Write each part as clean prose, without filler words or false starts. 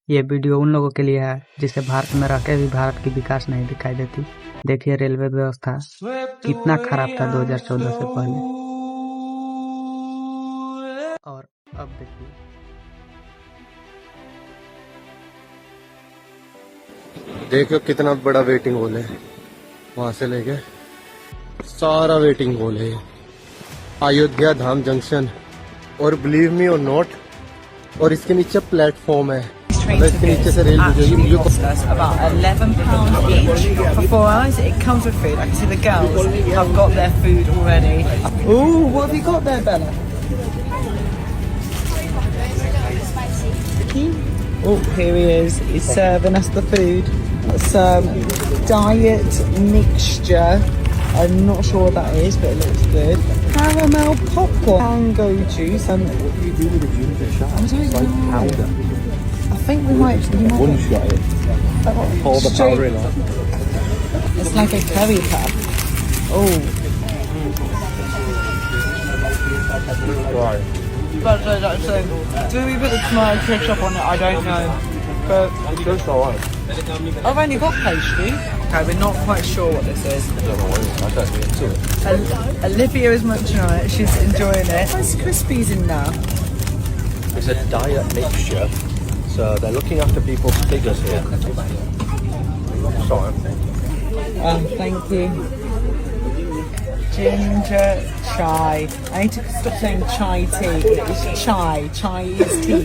ये वीडियो उन लोगों के लिए है जिसे भारत में रहकर भी भारत की विकास नहीं दिखाई देती। देखिए रेलवे व्यवस्था कितना खराब था 2014 से पहले, और अब देखिए। देखो कितना बड़ा वेटिंग हॉल है, वहां से लेके सारा वेटिंग हॉल है अयोध्या धाम जंक्शन। और बिलीव मी और नॉट, और इसके नीचे प्लेटफॉर्म है, इसके नीचे से रेल गुजरेगी। About £11 each for 4 hours. It comes with food. I can see the girls have got their food already. Ooh, what have you got there, Bella? Oh, here he is. He's serving us the food. Some diet mixture. I'm not sure what that is, but it looks good. Caramel popcorn, mango juice, and What do you do with a ginger shot? I don't It's like know. powder. I think we might. One shot it. Pour the powder in on. It's like a curry puff. Oh. Right. That's so. Do we put the tomato ketchup on it? I don't know. But It's just alright. I've only got pastry. Okay, we're not quite sure what this is. I don't know what it is. I don't get into it. Olivia is munching on it. She's enjoying it. There's crispies in there. It's a diet mixture, so they're looking after people's figures here. Sorry. Thank you. Ginger chai. I need to stop saying chai tea. It's chai. Chai is tea.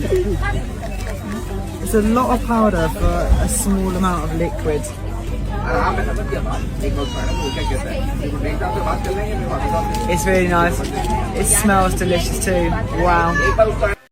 It's a lot of powder for a small amount of liquid. It's really nice. It smells delicious too. Wow.